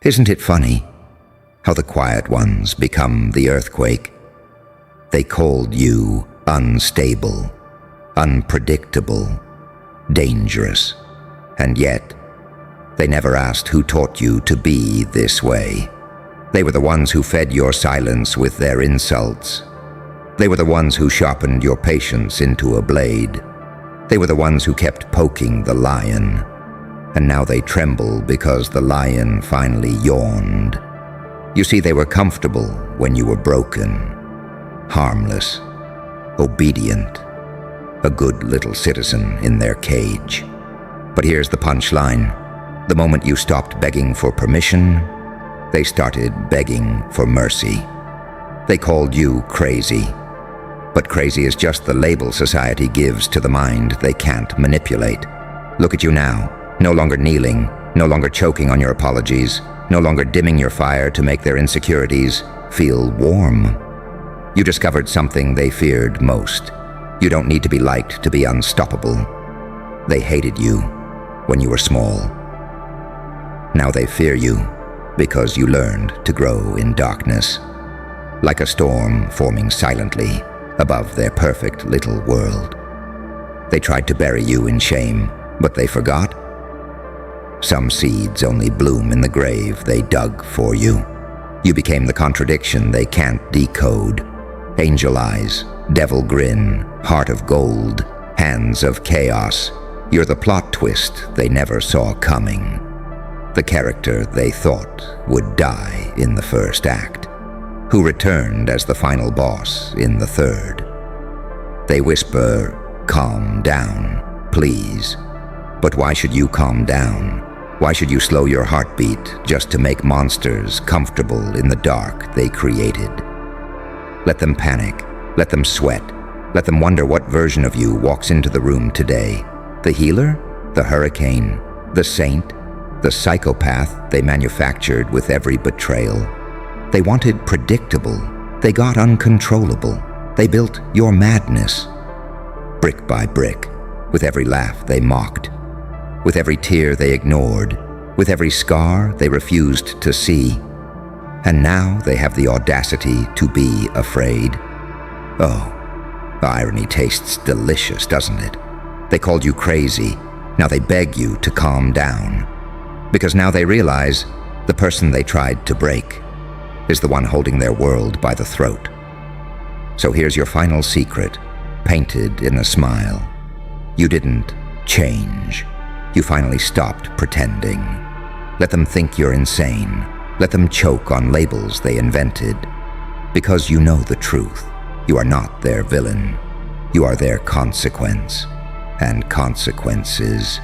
Isn't it funny how the quiet ones become the earthquake? They called you unstable, unpredictable, dangerous, and yet they never asked who taught you to be this way. They were the ones who fed your silence with their insults. They were the ones who sharpened your patience into a blade. They were the ones who kept poking the lion. And now they tremble because the lion finally yawned. You see, they were comfortable when you were broken, harmless, obedient, a good little citizen in their cage. But here's the punchline. The moment you stopped begging for permission, they started begging for mercy. They called you crazy. But crazy is just the label society gives to the mind they can't manipulate. Look at you now. No longer kneeling, no longer choking on your apologies, no longer dimming your fire to make their insecurities feel warm. You discovered something they feared most. You don't need to be liked to be unstoppable. They hated you when you were small. Now they fear you because you learned to grow in darkness, like a storm forming silently above their perfect little world. They tried to bury you in shame, but they forgot. Some seeds only bloom in the grave they dug for you. You became the contradiction they can't decode. Angel eyes, devil grin, heart of gold, hands of chaos. You're the plot twist they never saw coming. The character they thought would die in the first act, who returned as the final boss in the third. They whisper, "Calm down, please." But why should you calm down? Why should you slow your heartbeat just to make monsters comfortable in the dark they created? Let them panic, let them sweat, let them wonder what version of you walks into the room today. The healer? The hurricane? The saint? The psychopath they manufactured with every betrayal? They wanted predictable. They got uncontrollable. They built your madness. Brick by brick, with every laugh they mocked, with every tear they ignored, with every scar they refused to see. And now they have the audacity to be afraid. Oh, the irony tastes delicious, doesn't it? They called you crazy. Now they beg you to calm down. Because now they realize the person they tried to break is the one holding their world by the throat. So here's your final secret, painted in a smile. You didn't change. You finally stopped pretending. Let them think you're insane. Let them choke on labels they invented. Because you know the truth. You are not their villain. You are their consequence. And consequences.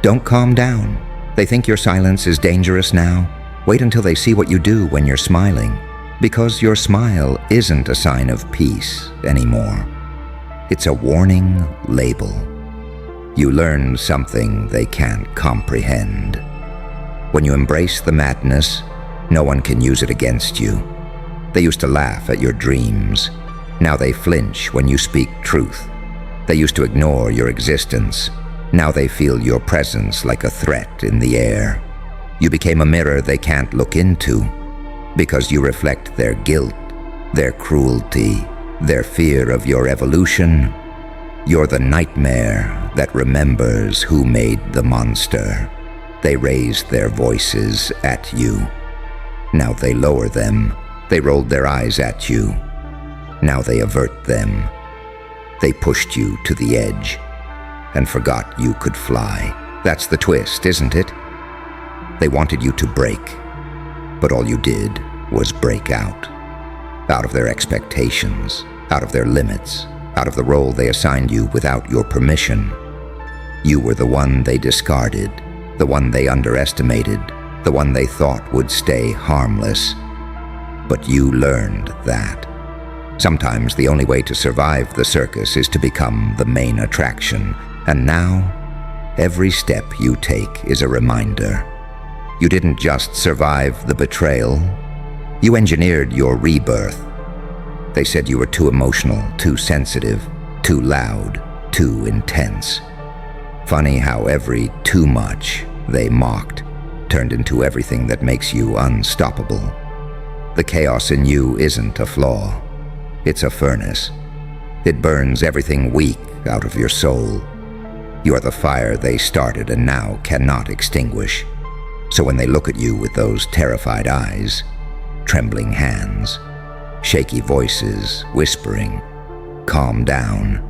Don't calm down. They think your silence is dangerous now. Wait until they see what you do when you're smiling. Because your smile isn't a sign of peace anymore. It's a warning label. You learn something they can't comprehend. When you embrace the madness, no one can use it against you. They used to laugh at your dreams. Now they flinch when you speak truth. They used to ignore your existence. Now they feel your presence like a threat in the air. You became a mirror they can't look into because you reflect their guilt, their cruelty, their fear of your evolution. You're the nightmare that remembers who made the monster. They raised their voices at you. Now they lower them. They rolled their eyes at you. Now they avert them. They pushed you to the edge and forgot you could fly. That's the twist, isn't it? They wanted you to break, but all you did was break out of their expectations, out of their limits, out of the role they assigned you without your permission. You were the one they discarded, the one they underestimated, the one they thought would stay harmless. But you learned that. Sometimes the only way to survive the circus is to become the main attraction. And now, every step you take is a reminder. You didn't just survive the betrayal. You engineered your rebirth. They said you were too emotional, too sensitive, too loud, too intense. Funny how every too much they mocked. turned into everything that makes you unstoppable. The chaos in you isn't a flaw. It's a furnace. It burns everything weak out of your soul. You are the fire they started and now cannot extinguish. So when they look at you with those terrified eyes, trembling hands, shaky voices whispering, "Calm down,"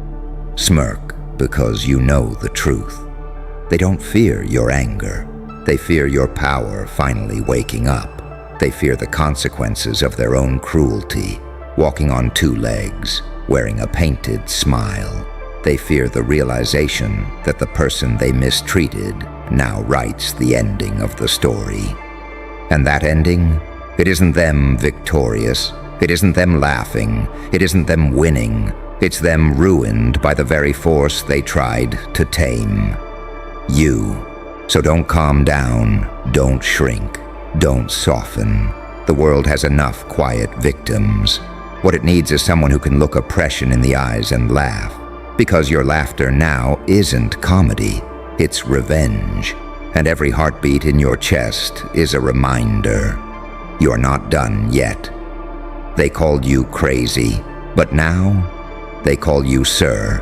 smirk because you know the truth. They don't fear your anger. They fear your power finally waking up. They fear the consequences of their own cruelty, walking on two legs, wearing a painted smile. They fear the realization that the person they mistreated now writes the ending of the story. And that ending, it isn't them victorious. It isn't them laughing. It isn't them winning. It's them ruined by the very force they tried to tame. You. So don't calm down. Don't shrink. Don't soften. The world has enough quiet victims. What it needs is someone who can look oppression in the eyes and laugh. Because your laughter now isn't comedy. It's revenge. And every heartbeat in your chest is a reminder. You're not done yet. They called you crazy, but now they call you sir.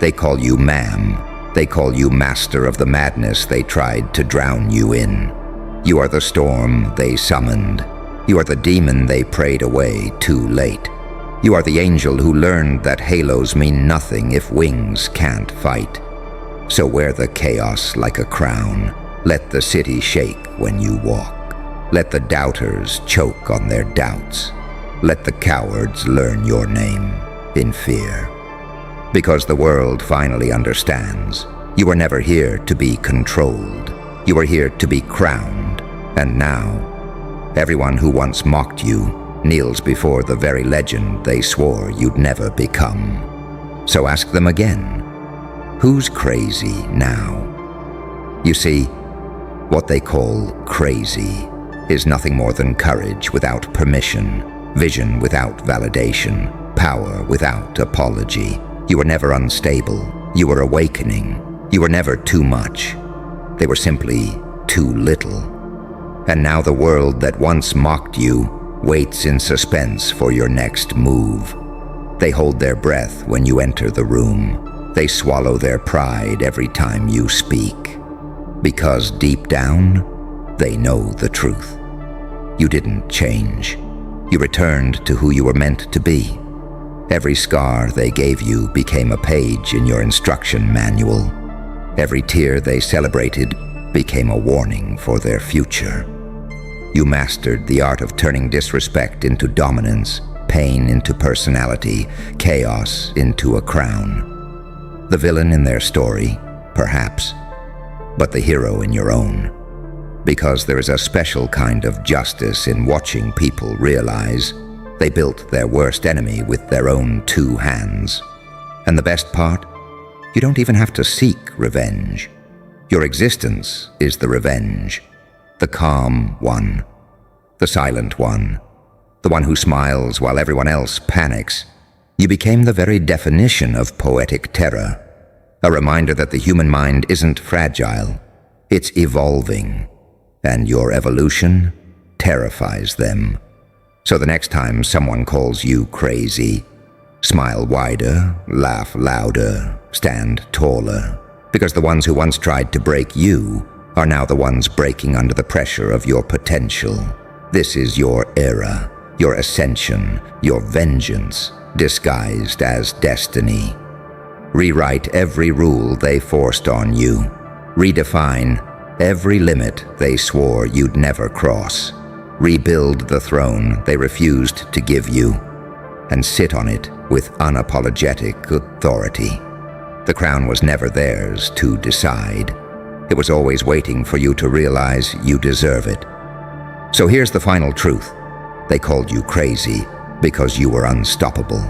They call you ma'am. They call you master of the madness they tried to drown you in. You are the storm they summoned. You are the demon they prayed away too late. You are the angel who learned that halos mean nothing if wings can't fight. So wear the chaos like a crown. Let the city shake when you walk. Let the doubters choke on their doubts. Let the cowards learn your name in fear. Because the world finally understands. You were never here to be controlled. You were here to be crowned. And now, everyone who once mocked you kneels before the very legend they swore you'd never become. So ask them again, who's crazy now? You see, what they call crazy is nothing more than courage without permission, vision without validation, power without apology. You were never unstable. You were awakening. You were never too much. They were simply too little. And now the world that once mocked you waits in suspense for your next move. They hold their breath when you enter the room. They swallow their pride every time you speak. Because deep down, they know the truth. You didn't change. You returned to who you were meant to be. Every scar they gave you became a page in your instruction manual. Every tear they celebrated became a warning for their future. You mastered the art of turning disrespect into dominance, pain into personality, chaos into a crown. The villain in their story, perhaps, but the hero in your own. Because there is a special kind of justice in watching people realize they built their worst enemy with their own two hands. And the best part? You don't even have to seek revenge. Your existence is the revenge. The calm one. The silent one. The one who smiles while everyone else panics. You became the very definition of poetic terror. A reminder that the human mind isn't fragile. It's evolving. And your evolution terrifies them. So the next time someone calls you crazy, smile wider, laugh louder, stand taller. Because the ones who once tried to break you are now the ones breaking under the pressure of your potential. This is your era, your ascension, your vengeance, disguised as destiny. Rewrite every rule they forced on you. Redefine every limit they swore you'd never cross. Rebuild the throne they refused to give you, and sit on it with unapologetic authority. The crown was never theirs to decide. It was always waiting for you to realize you deserve it. So here's the final truth. They called you crazy because you were unstoppable.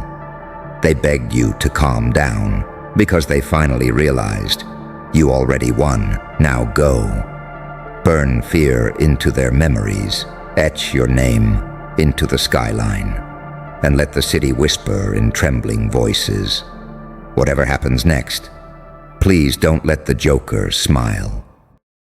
They begged you to calm down because they finally realized you already won. Now go. Burn fear into their memories. Etch your name into the skyline. And let the city whisper in trembling voices. Whatever happens next, please don't let the Joker smile.